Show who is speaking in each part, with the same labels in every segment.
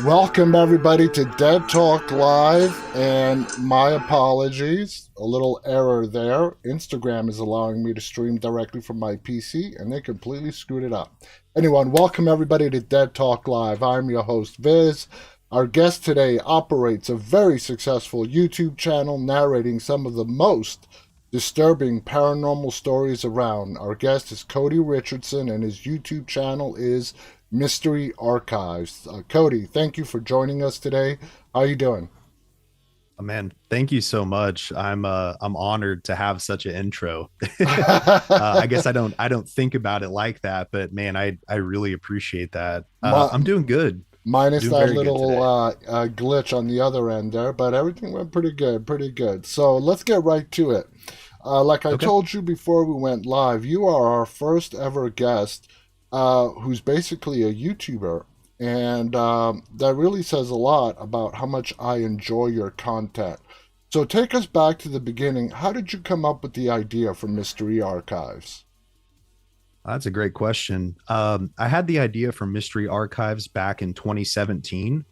Speaker 1: Welcome everybody to Dead Talk Live, and my apologies, a little error there. Instagram is allowing me to stream directly from my PC, and they completely screwed it up. Anyone, welcome everybody to Dead Talk Live. I'm your host, Viz. Our guest today operates a very successful YouTube channel narrating some of the most disturbing paranormal stories around. Our guest is Kody Richardson, and his YouTube channel is Mystery Archives. Kody, thank you for joining us today. How are you doing?
Speaker 2: Oh, man, thank you so much. I'm honored to have such an intro. I guess I don't think about it like that, but man, I really appreciate that.
Speaker 1: My,
Speaker 2: I'm doing good.
Speaker 1: Minus
Speaker 2: Doing
Speaker 1: that
Speaker 2: very good
Speaker 1: little
Speaker 2: today.
Speaker 1: glitch on the other end there, but everything went pretty good, pretty good. So let's get right to it. Like I
Speaker 2: Okay.
Speaker 1: told you before we went live, you are our first ever guest who's basically a YouTuber. And that really says a lot about how much I enjoy your content. So take us back to the beginning. How did you come up with the idea for Mystery Archives?
Speaker 2: That's a great question. I had the idea for Mystery Archives back in 2017.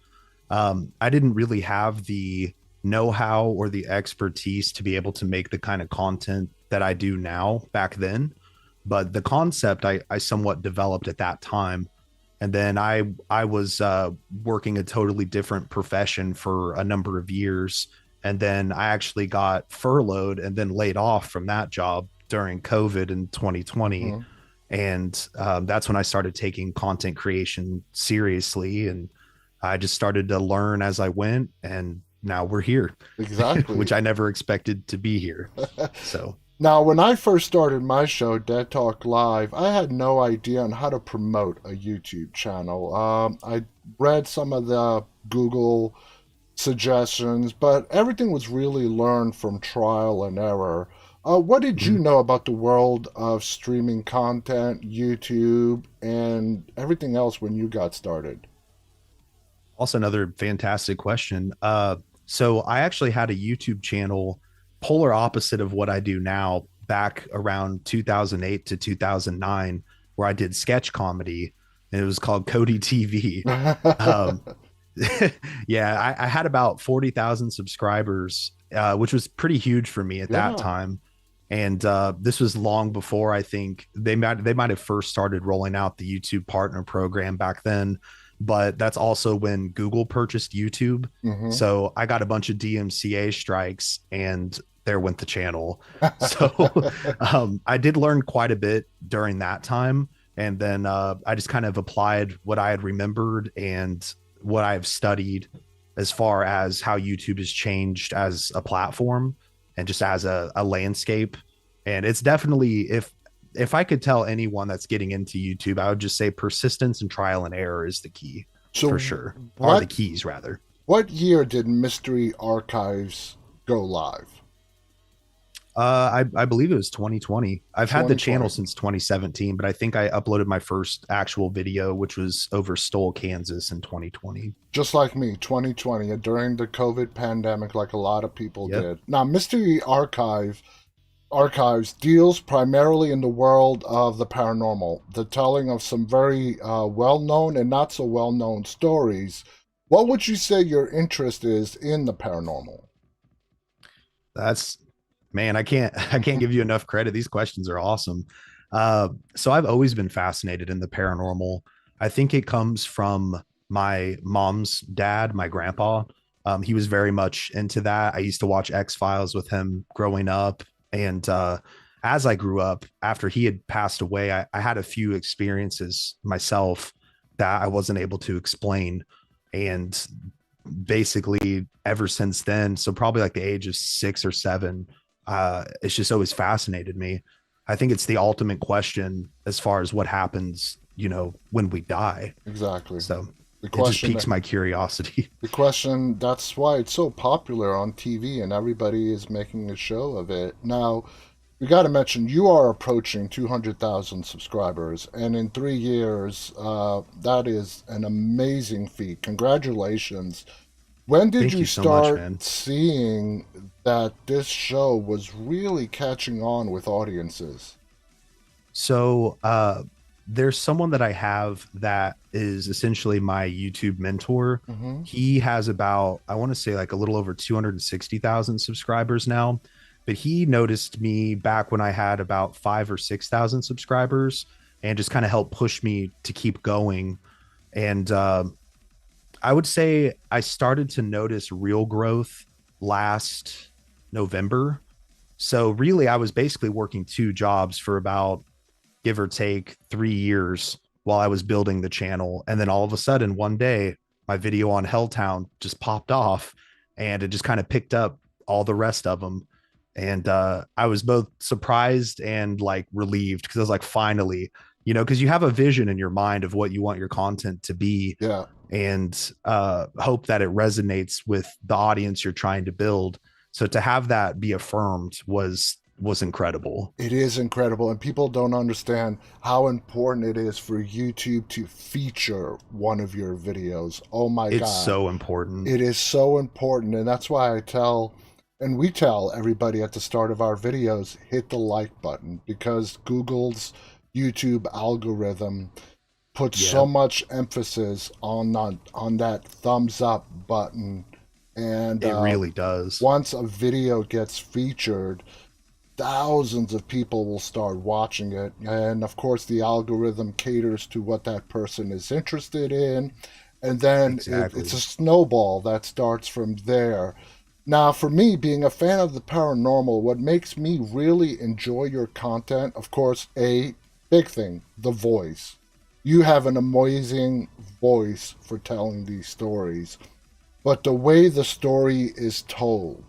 Speaker 2: I didn't really have the know-how or the expertise to be able to make the kind of content that I do now back then, but the concept I somewhat developed at that time. And then I was working a totally different profession for a number of years, and then I actually got furloughed and then laid off from that job during COVID in 2020.
Speaker 1: Hmm.
Speaker 2: And that's when I started taking content creation seriously, and I just started to learn as I went, and now we're here, which
Speaker 1: Exactly.
Speaker 2: I never expected to be here. So
Speaker 1: Now, when I first started my show, Dead Talk Live, I had no idea on how to promote a YouTube channel. I read some of the Google suggestions, but everything was really learned from trial and error. What did you
Speaker 2: mhm.
Speaker 1: know about the world of streaming content, YouTube, and everything else when you got started?
Speaker 2: Also another fantastic question. So I actually had a YouTube channel polar opposite of what I do now back around 2008 to 2009, where I did sketch comedy, and it was called Kody TV. Um, yeah, I had about 40,000 subscribers, which was pretty huge for me at that
Speaker 1: Yeah.
Speaker 2: time. And this was long before I think they might have first started rolling out the YouTube Partner Program back then, but that's also when Google purchased YouTube.
Speaker 1: Hmm.
Speaker 2: So I got a bunch of DMCA strikes, and there went the channel. So I did learn quite a bit during that time, and then I just kind of applied what I had remembered and what I've studied as far as how YouTube has changed as a platform and just as a landscape. And it's definitely, if I could tell anyone that's getting into YouTube, I would just say persistence and trial and error is the key for
Speaker 1: So,
Speaker 2: sure, are the
Speaker 1: what
Speaker 2: keys rather.
Speaker 1: what year did Mystery Archives go live?
Speaker 2: I believe it was 2020. I've had the channel
Speaker 1: 2020.
Speaker 2: since 2017, but I think I uploaded my first actual video, which was over Stowell, Kansas in 2020.
Speaker 1: Just like me, 2020, during the COVID pandemic, like a lot of people
Speaker 2: Yep.
Speaker 1: did. Now, Archives deals primarily in the world of the paranormal, the telling of some very well-known and not so well-known stories. What would you say your interest is in the paranormal?
Speaker 2: That's man, I can't give you enough credit. These questions are awesome. So I've always been fascinated in the paranormal. I think it comes from my mom's dad, my grandpa. He was very much into that. I used to watch X Files with him growing up, and as I grew up, after he had passed away, I had a few experiences myself that I wasn't able to explain, and basically ever since then, so probably like the age of 6 or 7, it's just always fascinated me. I think it's the ultimate question as far as what happens, when we die.
Speaker 1: Exactly.
Speaker 2: So
Speaker 1: The
Speaker 2: it just
Speaker 1: question
Speaker 2: piques my curiosity.
Speaker 1: The question, that's why it's so popular on TV and everybody is making a show of it. Now, we got to mention you are approaching 200,000 subscribers, and in 3 years, that is an amazing feat. Congratulations. When did
Speaker 2: Thank
Speaker 1: you
Speaker 2: you so much,
Speaker 1: start
Speaker 2: man.
Speaker 1: seeing that this show was really catching on with audiences?
Speaker 2: So there's someone that I have that is essentially my YouTube mentor.
Speaker 1: Mm-hmm.
Speaker 2: He has about, I want to say like a little over 260,000 subscribers now, but he noticed me back when I had about 5 or 6,000 subscribers and just kind of helped push me to keep going. And I would say I started to notice real growth last November. So really, I was basically working two jobs for about, give or take, 3 years while I was building the channel. And then all of a sudden, one day, my video on Helltown just popped off and it just kind of picked up all the rest of them. And I was both surprised and like relieved because I was like, finally, because you have a vision in your mind of what you want your content to be
Speaker 1: Yeah.
Speaker 2: and hope that it resonates with the audience you're trying to build. So to have that be affirmed was incredible.
Speaker 1: It is incredible, and people don't understand how important it is for YouTube to feature one of your videos. Oh my
Speaker 2: It's
Speaker 1: God.
Speaker 2: so important.
Speaker 1: It is so important, and that's why I tell, and we tell everybody at the start of our videos, hit the like button because Google's YouTube algorithm puts
Speaker 2: Yeah,
Speaker 1: so much emphasis on that thumbs up button, and
Speaker 2: it really does.
Speaker 1: once a video gets featured, thousands of people will start watching it. And of course, the algorithm caters to what that person is interested in. And then it's a
Speaker 2: Exactly.
Speaker 1: snowball that starts from there. Now, for me, being a fan of the paranormal, what makes me really enjoy your content, of course, a big thing, the voice. You have an amazing voice for telling these stories, but the way the story is told,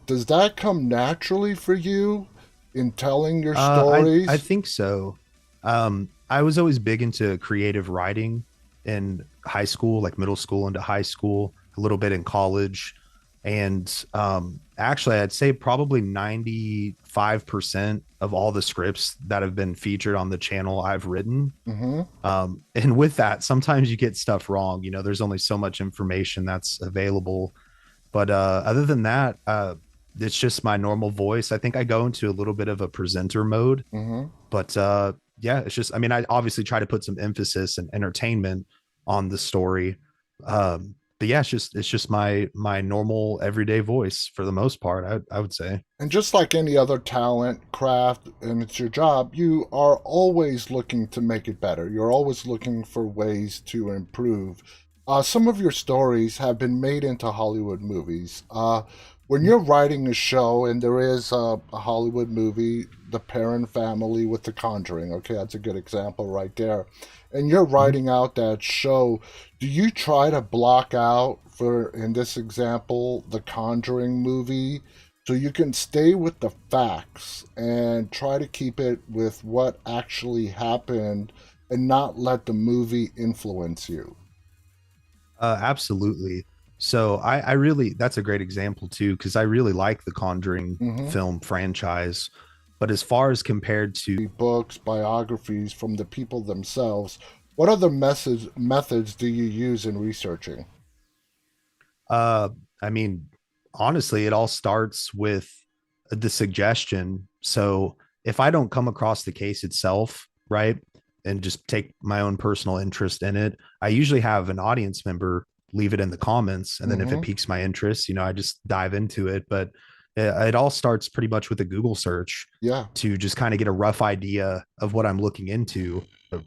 Speaker 1: does that come naturally for you in telling your
Speaker 2: I
Speaker 1: stories?
Speaker 2: think so. I was always big into creative writing in high school, like middle school into high school, a little bit in college. And actually, I'd say probably 95% of all the scripts that have been featured on the channel I've written.
Speaker 1: Mm-hmm.
Speaker 2: And with that, sometimes you get stuff wrong. There's only so much information that's available. But other than that, it's just my normal voice. I think I go into a little bit of a presenter mode,
Speaker 1: Mm-hmm.
Speaker 2: but yeah, it's just, I mean, I obviously try to put some emphasis and entertainment on the story. But yeah, it's just my normal everyday voice for the most part, I would say.
Speaker 1: And just like any other talent, craft, and it's your job, you are always looking to make it better. You're always looking for ways to improve. Some of your stories have been made into Hollywood movies. When you're writing a show, and there is a Hollywood movie, The Parent Family with The Conjuring, okay, that's a good example right there. And you're
Speaker 2: Mhm.
Speaker 1: writing out that show, do you try to block out, for in this example, The Conjuring movie? So you can stay with the facts and try to keep it with what actually happened and not let the movie influence you.
Speaker 2: Absolutely. So I really, that's a great example too, because I really like the Conjuring
Speaker 1: Mm-hmm.
Speaker 2: film franchise. But as far as compared to,
Speaker 1: Books, biographies from the people themselves, what other methods do you use in researching?
Speaker 2: uh, I mean, honestly, it all starts with the suggestion. So if I don't come across the case itself, right, and just take my own personal interest in it, I usually have an audience member leave it in the comments. And then if it
Speaker 1: Mm-hmm.
Speaker 2: piques my interest, I just dive into it. But it all starts pretty much with a Google search
Speaker 1: Yeah.
Speaker 2: to just kind of get a rough idea of what I'm looking into.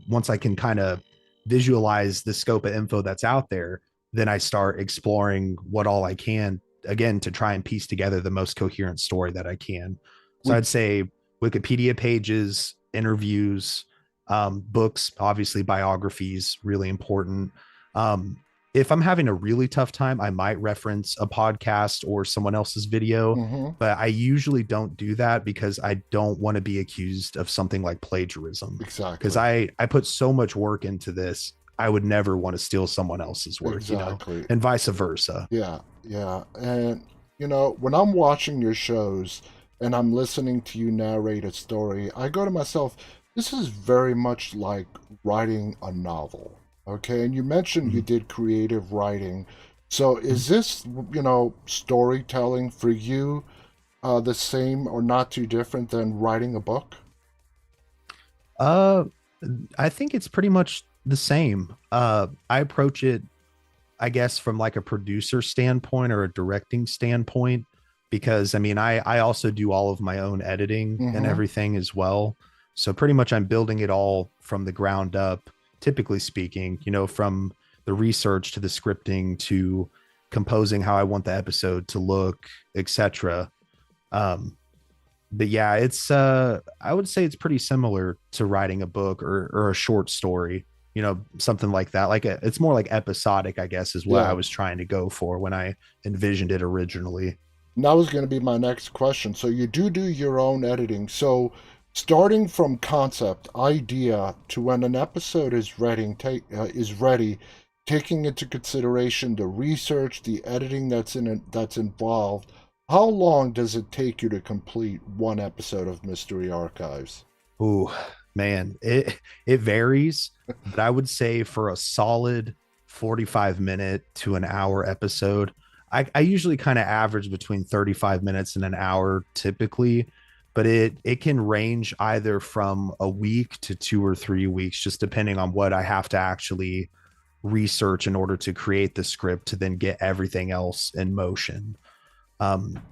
Speaker 2: Once I can kind of visualize the scope of info that's out there, then I start exploring what all I can, again, to try and piece together the most coherent story that I can. So
Speaker 1: We
Speaker 2: I'd say Wikipedia pages, interviews, books, obviously biographies, really important. Um, if I'm having a really tough time, I might reference a podcast or someone else's video,
Speaker 1: mm-hmm.
Speaker 2: but I usually don't do that because I don't want to be accused of something like plagiarism. Because
Speaker 1: Exactly.
Speaker 2: I put so much work into this, I would never want to steal someone else's work,
Speaker 1: Exactly.
Speaker 2: and vice versa.
Speaker 1: Yeah, yeah. And, when I'm watching your shows and I'm listening to you narrate a story, I go to myself, this is very much like writing a novel. Okay. And you mentioned you
Speaker 2: Mhm.
Speaker 1: did creative writing. So is this, storytelling for you the same or not too different than writing a book?
Speaker 2: Uh, I think it's pretty much the same. I approach it, I guess, from like a producer standpoint or a directing standpoint, because I mean, I also do all of my own editing and
Speaker 1: Mm-hmm.
Speaker 2: everything as well. So pretty much I'm building it all from the ground up, typically speaking, from the research to the scripting to composing how I want the episode to look, etc. Um, but yeah, it's I would say it's pretty similar to writing a book or a short story, something like that. It's more like episodic, I guess, is what I
Speaker 1: Yeah.
Speaker 2: was trying to go for when I envisioned it originally.
Speaker 1: And that was going to be my next question. So you do your own editing. So starting from concept, idea to when an episode is ready, taking into consideration the research, the editing that's involved. How long does it take you to complete one episode of Mystery Archives?
Speaker 2: Ooh, man, it varies, but I would say for a solid 45-minute to an hour episode, I usually kind of average between 35 minutes and an hour typically, but it can range either from a week to 2 or 3 weeks, just depending on what I have to actually research in order to create the script to then get everything else in motion.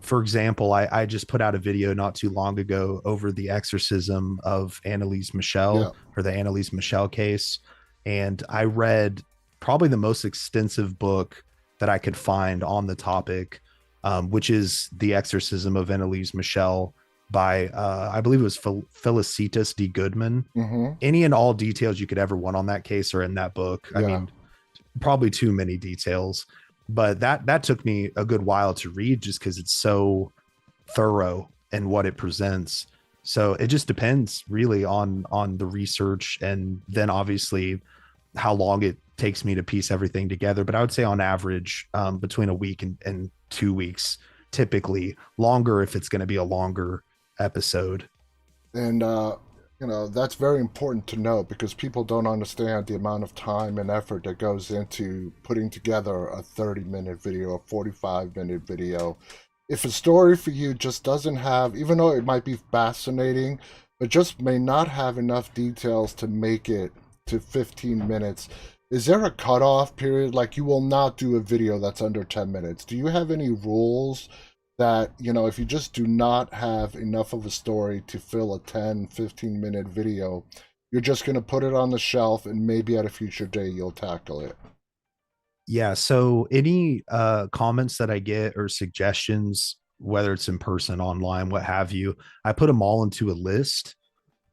Speaker 2: For example, I just put out a video not too long ago over the exorcism of Annalise
Speaker 1: Yeah.
Speaker 2: Michel, or the Annalise Michel case. And I read probably the most extensive book that I could find on the topic, which is The Exorcism of Annalise Michel by, I believe it was Felicitas D. Goodman.
Speaker 1: Mm-hmm.
Speaker 2: Any and all details you could ever want on that case are in that book. I
Speaker 1: Yeah.
Speaker 2: mean, probably too many details, but that took me a good while to read just because it's so thorough in what it presents. So it just depends really on the research, and then obviously how long it takes me to piece everything together. But I would say on average, between a week and 2 weeks, typically longer if it's going to be a longer episode.
Speaker 1: And that's very important to know because people don't understand the amount of time and effort that goes into putting together a 30-minute video, a 45-minute video. If a story for you just doesn't have, even though it might be fascinating, but just may not have enough details to make it to 15 minutes, is there a cutoff period? Like you will not do a video that's under 10 minutes. Do you have any rules that, if you just do not have enough of a story to fill a 10-15 minute video, you're just going to put it on the shelf and maybe at a future day you'll tackle it?
Speaker 2: Yeah. So any comments that I get or suggestions, whether it's in person, online, what have you, I put them all into a list.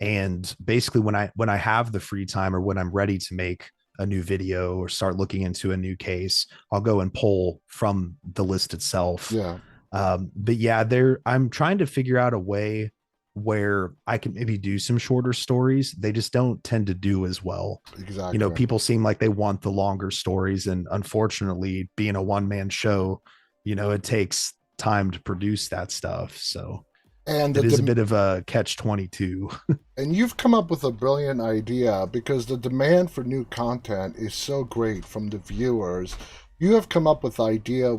Speaker 2: And basically when I have the free time or when I'm ready to make a new video or start looking into a new case, I'll go and pull from the list itself.
Speaker 1: Yeah,
Speaker 2: But yeah, I'm trying to figure out a way where I can maybe do some shorter stories. They just don't tend to do as well.
Speaker 1: exactly.
Speaker 2: People seem like they want the longer stories, and unfortunately, being a one-man show, it takes time to produce that stuff. So
Speaker 1: And
Speaker 2: it
Speaker 1: the
Speaker 2: is a
Speaker 1: dem-
Speaker 2: bit of a catch 22.
Speaker 1: and you've come up with a brilliant idea because the demand for new content is so great from the viewers. You have come up with idea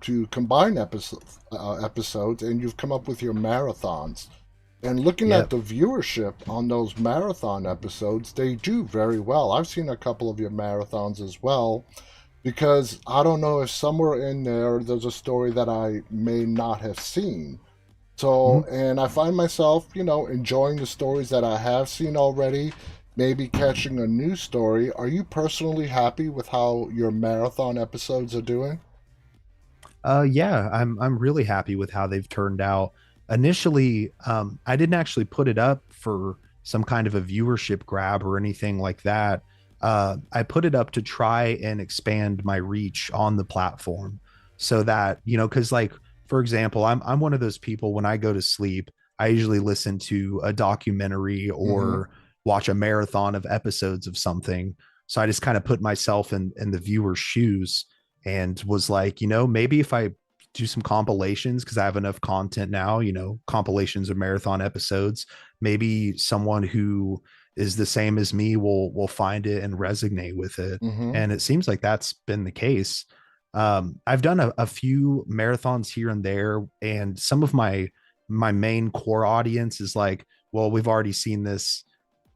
Speaker 1: to combine episodes, and you've come up with your marathons. And looking at
Speaker 2: Yep.
Speaker 1: the viewership on those marathon episodes, they do very well. I've seen a couple of your marathons as well, because I don't know if somewhere in there's a story that I may not have seen. So,
Speaker 2: Mhm.
Speaker 1: and I find myself, enjoying the stories that I have seen already, maybe catching a new story. Are you personally happy with how your marathon episodes are doing?
Speaker 2: Yeah, I'm really happy with how they've turned out. Initially, I didn't actually put it up for some kind of a viewership grab or anything like that. I put it up to try and expand my reach on the platform so that, because like, for example, I'm one of those people when I go to sleep, I usually listen to a documentary
Speaker 1: Mm-hmm.
Speaker 2: or watch a marathon of episodes of something. So I just kind of put myself in the viewer's shoes and was like, maybe if I do some compilations, because I have enough content now, compilations of marathon episodes, maybe someone who is the same as me will find it and resonate with it.
Speaker 1: Mm-hmm.
Speaker 2: And it seems like that's been the case. I've done a few marathons here and there, and some of my main core audience is like, well, we've already seen this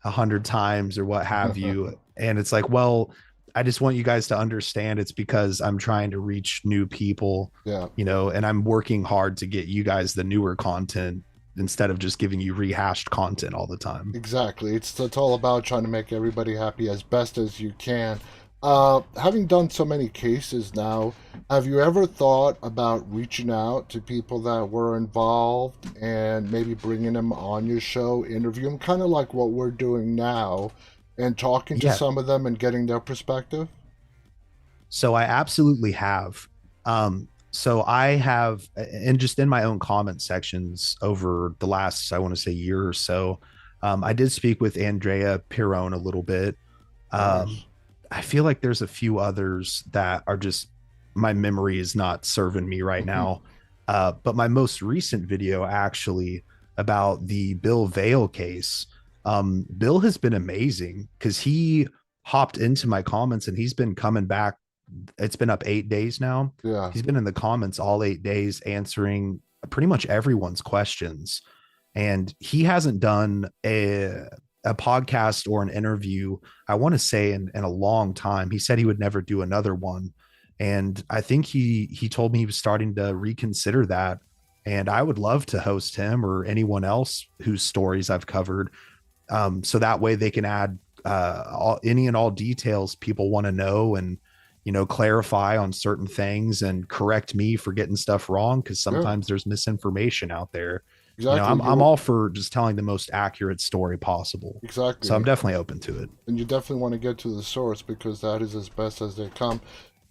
Speaker 2: 100 times or what have you. And it's like, well, I just want you guys to understand it's because I'm trying to reach new people,
Speaker 1: Yeah,
Speaker 2: and I'm working hard to get you guys the newer content instead of just giving you rehashed content all the time.
Speaker 1: exactly. It's all about trying to make everybody happy as best as you can. Having done so many cases now, have you ever thought about reaching out to people that were involved and maybe bringing them on your show, interview them, kind of like what we're doing now, and talking to
Speaker 2: Yeah.
Speaker 1: some of them and getting their perspective?
Speaker 2: So I absolutely have. So I have, and just in my own comment sections over the last, I want to say, year or so, I did speak with Andrea Pirone a little bit. Um,
Speaker 1: Nice.
Speaker 2: I feel like there's a few others that are just my memory is not serving me right now. But my most recent video actually about the Bill Vale case, Bill has been amazing because he hopped into my comments and he's been coming back. It's been up 8 days now.
Speaker 1: Yeah,
Speaker 2: He's been in the comments all 8 days answering pretty much everyone's questions. And he hasn't done a podcast or an interview, I want to say in a long time. He said he would never do another one. And I think he told me he was starting to reconsider that. And I would love to host him or anyone else whose stories I've covered. So that way they can add any and all details people want to know and clarify on certain things and correct me for getting stuff wrong because
Speaker 1: yeah,
Speaker 2: sometimes there's misinformation out there.
Speaker 1: exactly.
Speaker 2: I'm all for just telling the most accurate story possible. So I'm
Speaker 1: Exactly.
Speaker 2: definitely open to it.
Speaker 1: And you definitely want to get to the source because that is as best as they come.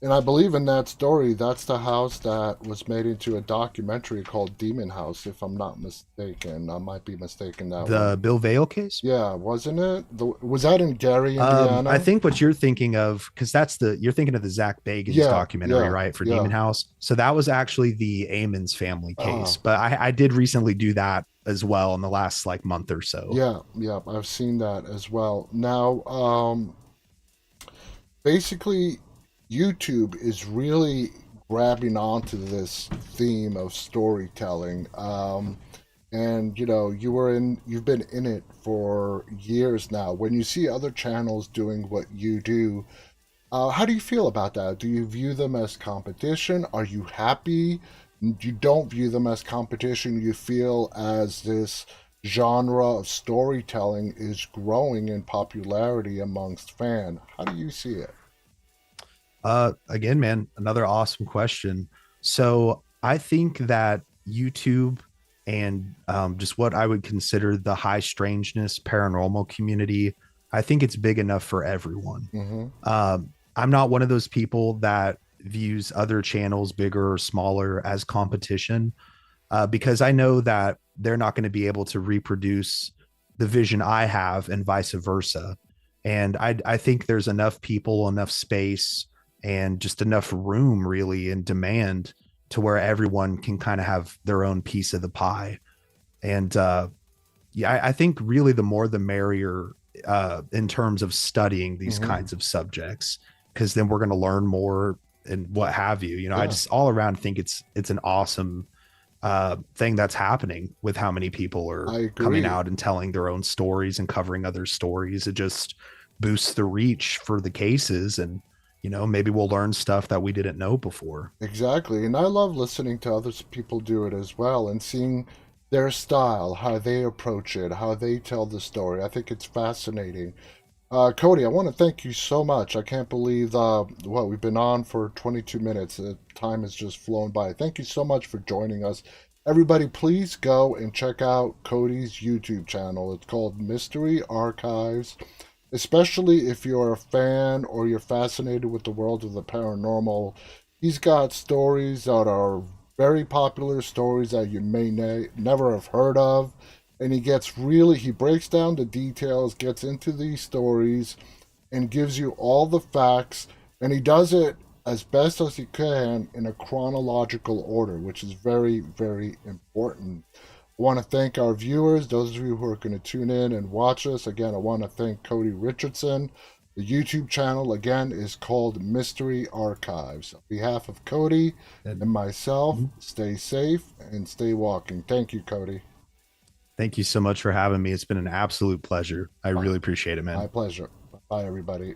Speaker 1: And I believe in that story, that's the house that was made into a documentary called Demon House, if I'm not mistaken. I might be mistaken that way.
Speaker 2: The Bill Vale case.
Speaker 1: Yeah, wasn't it? Was that in Gary,
Speaker 2: I
Speaker 1: Indiana?
Speaker 2: think what you're thinking of, because you're thinking of the Zach Bagans
Speaker 1: Yeah,
Speaker 2: documentary,
Speaker 1: yeah,
Speaker 2: right? For
Speaker 1: yeah.
Speaker 2: Demon House. So that was actually the Amon's family case.
Speaker 1: Uh,
Speaker 2: But I did recently do that as well in the last like month or so.
Speaker 1: yeah, yeah. I've seen that as well. Now, basically, YouTube is really grabbing onto this theme of storytelling. And you've been in it for years now. When you see other channels doing what you do, how do you feel about that? Do you view them as competition? Are you happy? You don't view them as competition. You feel as this genre of storytelling is growing in popularity amongst fans. How do you see it?
Speaker 2: Again, man, another awesome question. So I think that YouTube and just what I would consider the high strangeness paranormal community, I think it's big enough for everyone.
Speaker 1: Mm-hmm.
Speaker 2: I'm not one of those people that views other channels, bigger or smaller, as competition, because I know that they're not going to be able to reproduce the vision I have and vice versa. And I think there's enough people, enough space, and just enough room, really, and demand to where everyone can kind of have their own piece of the pie. And yeah, I think really the more the merrier in terms of studying these
Speaker 1: Mm-hmm.
Speaker 2: kinds of subjects, because then we're going to learn more and what have you. I
Speaker 1: Yeah,
Speaker 2: just all around think it's an awesome thing that's happening with how many people are
Speaker 1: I
Speaker 2: coming
Speaker 1: agree.
Speaker 2: out and telling their own stories and covering other stories. It just boosts the reach for the cases, and maybe we'll learn stuff that we didn't know before.
Speaker 1: Exactly. And I love listening to other people do it as well and seeing their style, how they approach it, how they tell the story. I think it's fascinating. Kody, I want to thank you so much. I can't believe what we've been on for 22 minutes. The time has just flown by. Thank you so much for joining us. Everybody, please go and check out Kody's YouTube channel. It's called Mystery Archives. Especially if you're a fan or you're fascinated with the world of the paranormal, he's got stories that are very popular, stories that you may never have heard of, and he breaks down the details, gets into these stories, and gives you all the facts, and he does it as best as he can in a chronological order, which is very, very important. I want to thank our viewers, those of you who are going to tune in and watch us. Again, I want to thank Kody Richardson. The YouTube channel, again, is called Mystery Archives. On behalf of Kody and
Speaker 2: And
Speaker 1: myself,
Speaker 2: mhm.
Speaker 1: stay safe and stay walking. Thank you, Kody.
Speaker 2: Thank you so much for having me. It's been an absolute pleasure. I
Speaker 1: My,
Speaker 2: really appreciate it,
Speaker 1: my
Speaker 2: man.
Speaker 1: pleasure. Bye, everybody.